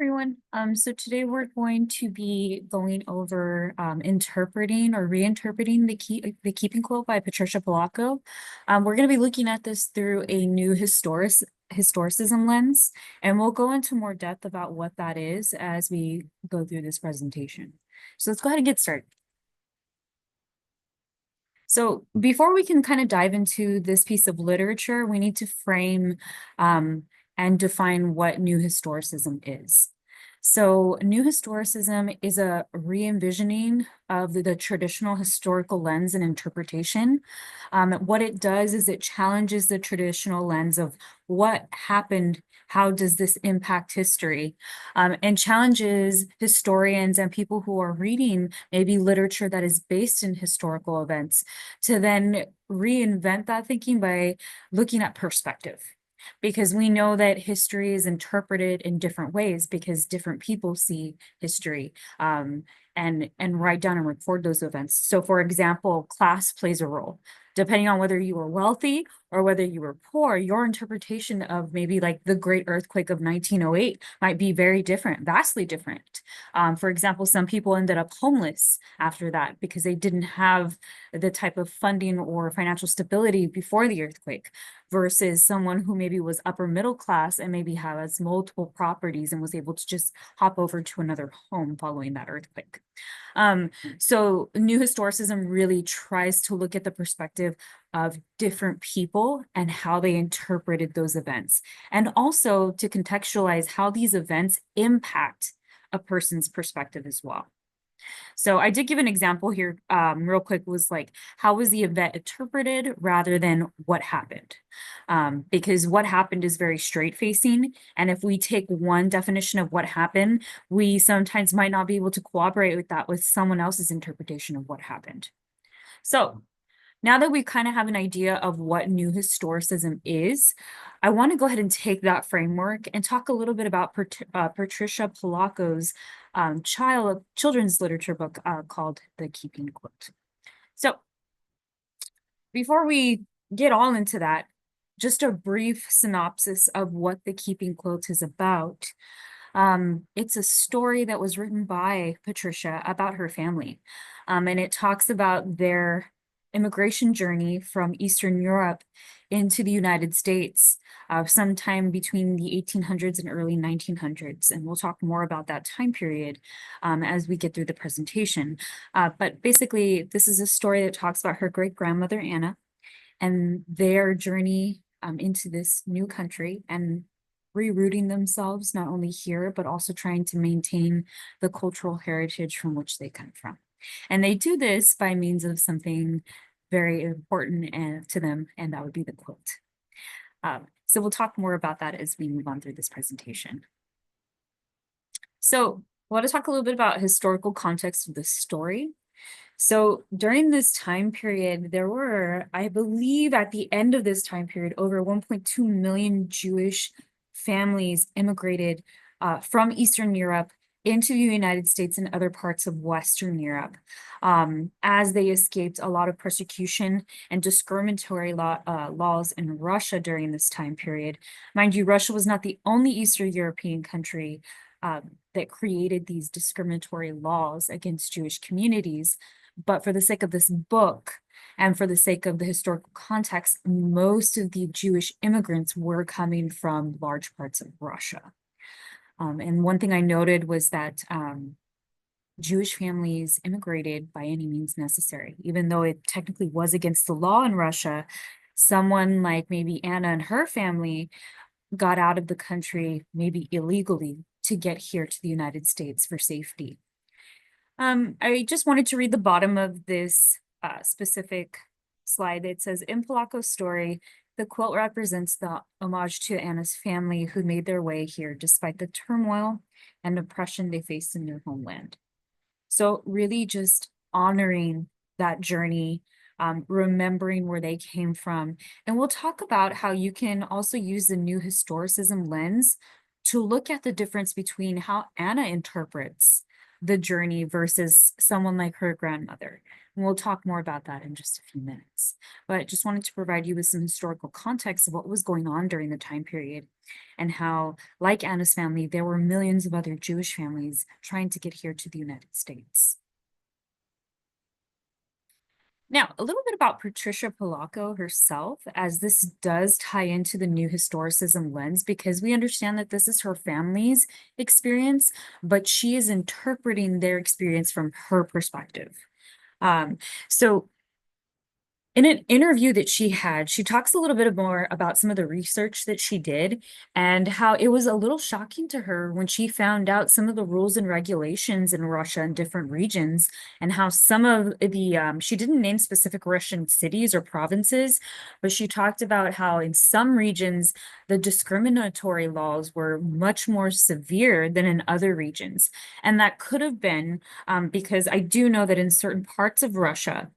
Everyone. So today we're going to be going over interpreting or reinterpreting the Keeping Quilt by Patricia Polacco. We're going to be looking at this through a new historicism lens, and we'll go into more depth about what that is as we go through this presentation. So let's go ahead and get started. So before we can kind of dive into this piece of literature, we need to frame and define what New Historicism is. So New Historicism is a re-envisioning of the traditional historical lens and interpretation. What it does is it challenges the traditional lens of what happened, how does this impact history, and challenges historians and people who are reading maybe literature that is based in historical events to then reinvent that thinking by looking at perspective. Because we know that history is interpreted in different ways because different people see history and write down and record those events. So for example, class plays a role. Depending on whether you were wealthy or whether you were poor, your interpretation of maybe like the Great Earthquake of 1908 might be very different, vastly different. For example, some people ended up homeless after that because they didn't have the type of funding or financial stability before the earthquake versus someone who maybe was upper middle class and maybe has multiple properties and was able to just hop over to another home following that earthquake. So New Historicism really tries to look at the perspective of different people and how they interpreted those events, and also to contextualize how these events impact a person's perspective as well. So I did give an example here real quick, was like, how was the event interpreted rather than what happened? Because what happened is very straight facing. And if we take one definition of what happened, we sometimes might not be able to cooperate with that with someone else's interpretation of what happened. So now that we kind of have an idea of what New Historicism is, I want to go ahead and take that framework and talk a little bit about Patricia Polacco's children's literature book called The Keeping Quilt. So before we get all into that, just a brief synopsis of what The Keeping Quilt is about. It's a story that was written by Patricia about her family, and it talks about their immigration journey from Eastern Europe into the United States sometime between the 1800s and early 1900s. And we'll talk more about that time period as we get through the presentation. But basically, this is a story that talks about her great-grandmother, Anna, and their journey into this new country and rerouting themselves not only here, but also trying to maintain the cultural heritage from which they come from. And they do this by means of something very important to them, and that would be the quilt. So we'll talk more about that as we move on through this presentation. So I want to talk a little bit about historical context of the story. So during this time period, there were, I believe at the end of this time period, over 1.2 million Jewish families immigrated from Eastern Europe into the United States and other parts of Western Europe as they escaped a lot of persecution and discriminatory laws in Russia during this time period. Mind you, Russia was not the only Eastern European country that created these discriminatory laws against Jewish communities. But for the sake of this book and for the sake of the historical context, most of the Jewish immigrants were coming from large parts of Russia. And one thing I noted was that Jewish families immigrated by any means necessary, even though it technically was against the law in Russia. Someone like maybe Anna and her family got out of the country, maybe illegally, to get here to the United States for safety. I just wanted to read the bottom of this specific slide. It says, in Polacco's story, the quilt represents the homage to Anna's family who made their way here despite the turmoil and oppression they faced in their homeland. So really just honoring that journey, remembering where they came from. And we'll talk about how you can also use the New Historicism lens to look at the difference between how Anna interprets the journey versus someone like her grandmother. And we'll talk more about that in just a few minutes. But just wanted to provide you with some historical context of what was going on during the time period and how, like Anna's family, there were millions of other Jewish families trying to get here to the United States. Now, a little bit about Patricia Polacco herself, as this does tie into the new historicism lens, because we understand that this is her family's experience, but she is interpreting their experience from her perspective. Um, so in an interview that she had, she talks a little bit more about some of the research that she did and how it was a little shocking to her when she found out some of the rules and regulations in Russia in different regions, and how some of the, she didn't name specific Russian cities or provinces, but she talked about how in some regions, the discriminatory laws were much more severe than in other regions. And that could have been because I do know that in certain parts of Russia,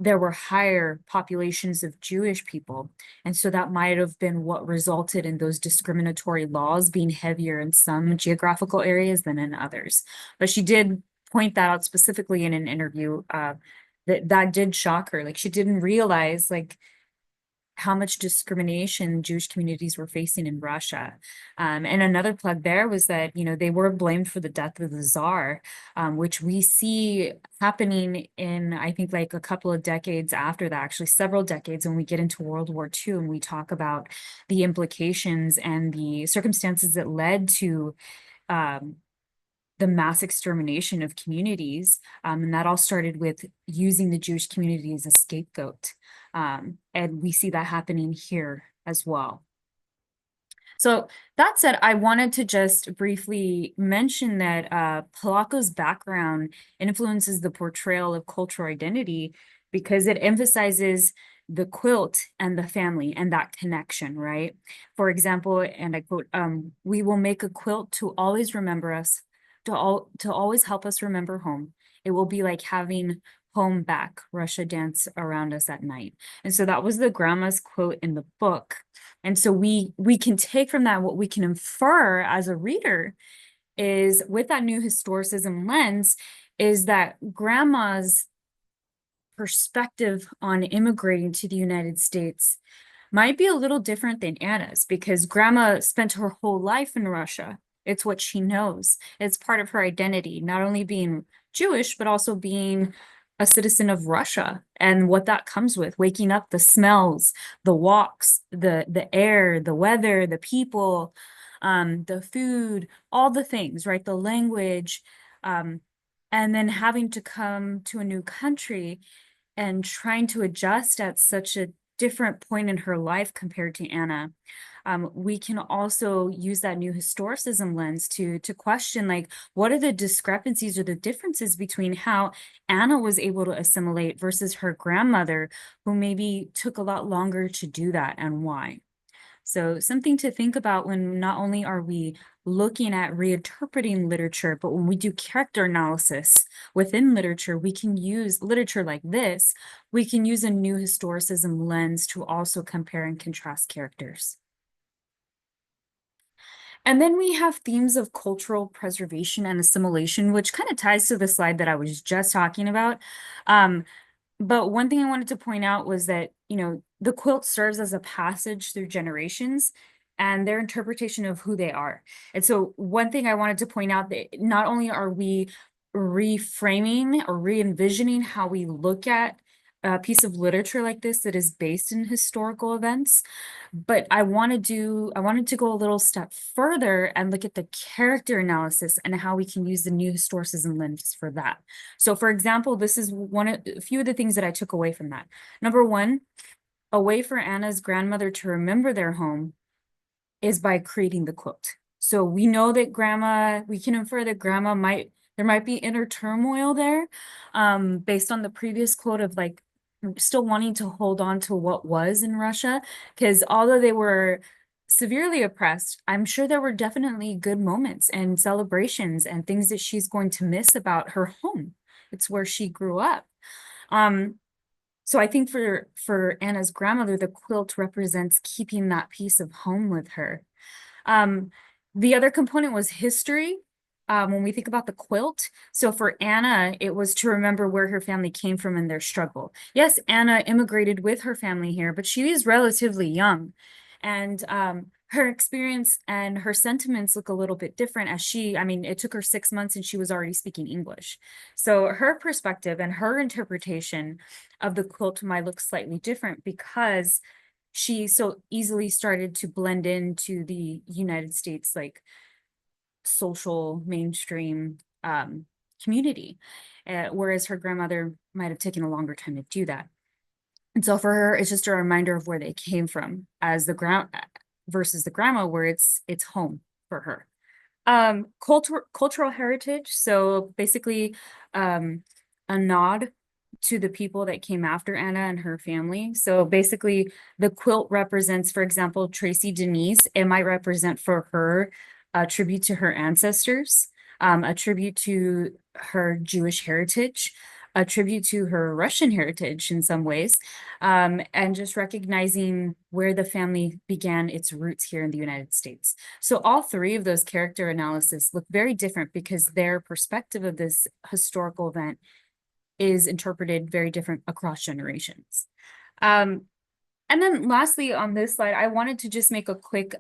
there were higher populations of Jewish people. And so that might have been what resulted in those discriminatory laws being heavier in some geographical areas than in others. But she did point that out specifically in an interview, that did shock her. Like, she didn't realize, like, how much discrimination Jewish communities were facing in Russia. And another plug there was that, they were blamed for the death of the Tsar, which we see happening in, I think, like a couple of decades after that, actually several decades, when we get into World War II and we talk about the implications and the circumstances that led to um, the mass extermination of communities. And that all started with using the Jewish community as a scapegoat. And we see that happening here as well. So that said, I wanted to just briefly mention that Polacco's background influences the portrayal of cultural identity because it emphasizes the quilt and the family and that connection, right? For example, and I quote, "We will make a quilt to always remember us, to always help us remember home. It will be like having home back. Russia dance around us at night." And so that was the grandma's quote in the book. And so we can take from that, what we can infer as a reader is, with that new historicism lens, is that grandma's perspective on immigrating to the United States might be a little different than Anna's, because grandma spent her whole life in Russia. It's what she knows. It's part of her identity, not only being Jewish, but also being a citizen of Russia and what that comes with, waking up, the smells, the walks, the air, the weather, the people, the food, all the things, right? The language, and then having to come to a new country and trying to adjust at such a different point in her life compared to Anna. We can also use that new historicism lens to question, like, what are the discrepancies or the differences between how Anna was able to assimilate versus her grandmother, who maybe took a lot longer to do that, and why. So something to think about when not only are we looking at reinterpreting literature, but when we do character analysis within literature, we can use literature like this, we can use a new historicism lens to also compare and contrast characters. And then we have themes of cultural preservation and assimilation, which kind of ties to the slide that I was just talking about. But one thing I wanted to point out was that, the quilt serves as a passage through generations and their interpretation of who they are. And so one thing I wanted to point out, that not only are we reframing or re-envisioning how we look at a piece of literature like this that is based in historical events, but I wanted to go a little step further and look at the character analysis and how we can use the new historicism lens for that. So for example, this is a few of the things that I took away from that. Number one, a way for Anna's grandmother to remember their home is by creating the quilt. So we know that we can infer that there might be inner turmoil there, based on the previous quote of, like, still wanting to hold on to what was in Russia, because although they were severely oppressed, I'm sure there were definitely good moments and celebrations and things that she's going to miss about her home. It's where she grew up. So I think for Anna's grandmother, the quilt represents keeping that piece of home with her. The other component was history. when we think about the quilt. So for Anna, it was to remember where her family came from and their struggle. Yes, Anna immigrated with her family here, but she is relatively young. And her experience and her sentiments look a little bit different as I mean, it took her 6 months and she was already speaking English. So her perspective and her interpretation of the quilt might look slightly different because she so easily started to blend into the United States, like social mainstream community, whereas her grandmother might have taken a longer time to do that. And so for her, it's just a reminder of where they came from as the ground versus the grandma, where it's home for her. Cultural heritage. So basically, a nod to the people that came after Anna and her family. So basically, the quilt represents, for example, Tracy Denise. It might represent for her a tribute to her ancestors, a tribute to her Jewish heritage, a tribute to her Russian heritage in some ways, and just recognizing where the family began its roots here in the United States. So all three of those character analysis look very different because their perspective of this historical event is interpreted very different across generations. And then lastly, on this slide, I wanted to just make a quick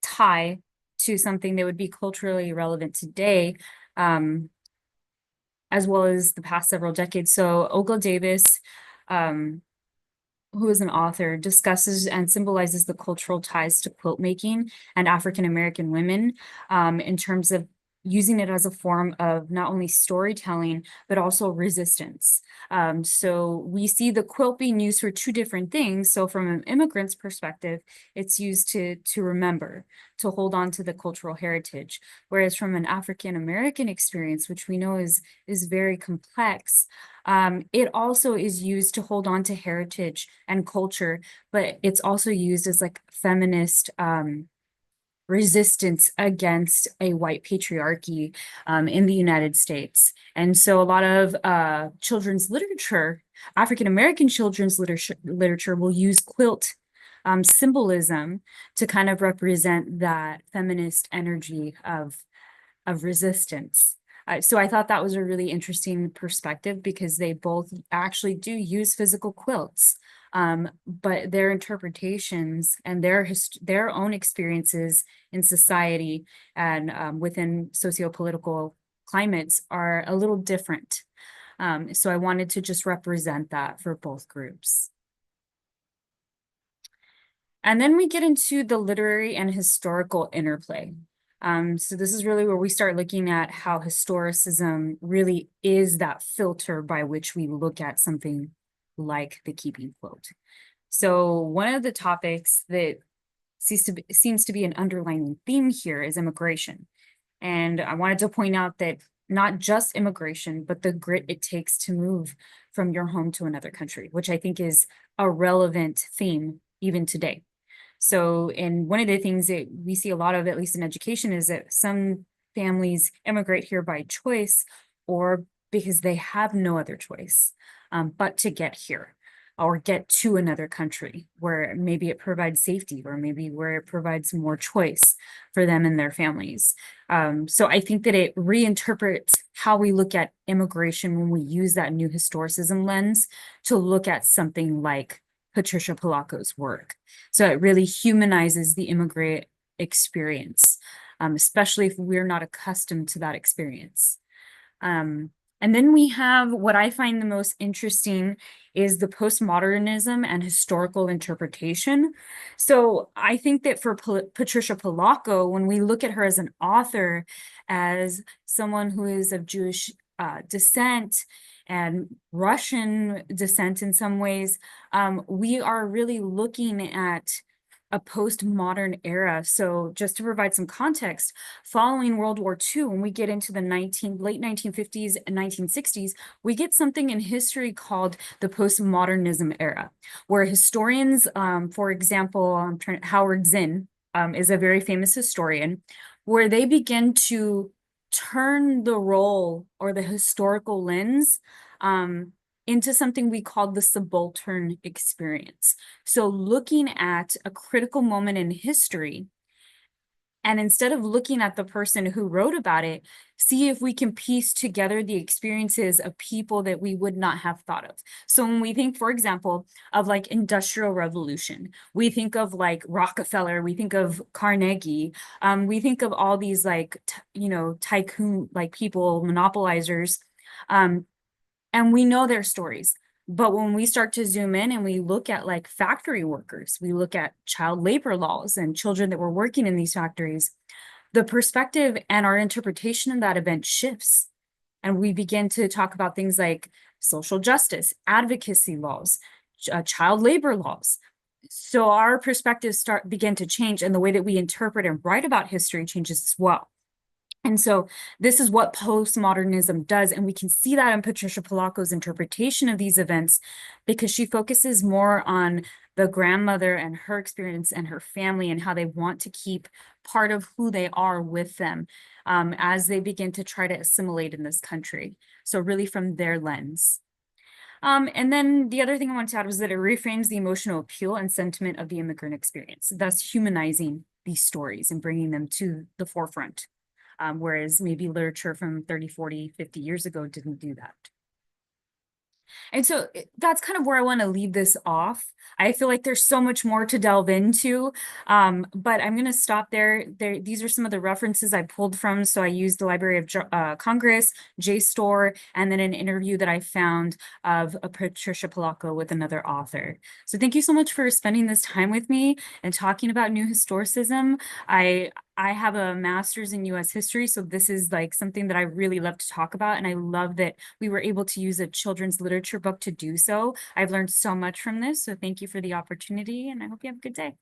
tie to something that would be culturally relevant today, as well as the past several decades. So Ogle Davis, who is an author, discusses and symbolizes the cultural ties to quilt making and African American women, in terms of using it as a form of not only storytelling, but also resistance. So we see the quilt being used for two different things. So from an immigrant's perspective, it's used to remember, to hold on to the cultural heritage. Whereas from an African American experience, which we know is very complex, it also is used to hold on to heritage and culture, but it's also used as like feminist resistance against a white patriarchy in the United States. And so a lot of children's literature, African American children's literature will use quilt symbolism to kind of represent that feminist energy of resistance. So I thought that was a really interesting perspective because they both actually do use physical quilts, but their interpretations and their own experiences in society and within socio-political climates are a little different. So I wanted to just represent that for both groups. And then we get into the literary and historical interplay. So this is really where we start looking at how historicism really is that filter by which we look at something like the keeping quilt. So one of the topics that seems to be an underlying theme here is immigration. And I wanted to point out that not just immigration, but the grit it takes to move from your home to another country, which I think is a relevant theme even today. So, and one of the things that we see a lot of, at least in education, is that some families immigrate here by choice or because they have no other choice but to get here or get to another country where maybe it provides safety or maybe where it provides more choice for them and their families. So I think that it reinterprets how we look at immigration when we use that new historicism lens to look at something like Patricia Polacco's work. So it really humanizes the immigrant experience, especially if we're not accustomed to that experience. And then we have what I find the most interesting is the postmodernism and historical interpretation. So I think that for Patricia Polacco, when we look at her as an author, as someone who is of Jewish descent and Russian descent in some ways, we are really looking at a postmodern era. So just to provide some context, following World War II, when we get into the late 1950s and 1960s, we get something in history called the postmodernism era, where historians, for example, Howard Zinn is a very famous historian, where they begin to turn the role or the historical lens into something we call the subaltern experience. So looking at a critical moment in history And instead of looking at the person who wrote about it, see if we can piece together the experiences of people that we would not have thought of. So when we think, for example, of like Industrial Revolution, we think of like Rockefeller, we think of Carnegie, we think of all these like, tycoon, like people, monopolizers, um, and we know their stories. But when we start to zoom in and we look at like factory workers, we look at child labor laws and children that were working in these factories, the perspective and our interpretation of that event shifts. And we begin to talk about things like social justice, advocacy laws, child labor laws. So our perspectives begin to change, and the way that we interpret and write about history changes as well. And so this is what postmodernism does. And we can see that in Patricia Polacco's interpretation of these events, because she focuses more on the grandmother and her experience and her family and how they want to keep part of who they are with them as they begin to try to assimilate in this country. So really from their lens. And then the other thing I wanted to add was that it reframes the emotional appeal and sentiment of the immigrant experience, thus humanizing these stories and bringing them to the forefront. Whereas maybe literature from 30, 40, 50 years ago didn't do that. And so that's kind of where I want to leave this off. I feel like there's so much more to delve into, but I'm going to stop there. These are some of the references I pulled from. So I used the Library of Congress, JSTOR, and then an interview that I found of Patricia Polacco with another author. So thank you so much for spending this time with me and talking about New Historicism. I have a master's in US history, so this is like something that I really love to talk about. And I love that we were able to use a children's literature book to do so. I've learned so much from this. So thank you for the opportunity, and I hope you have a good day.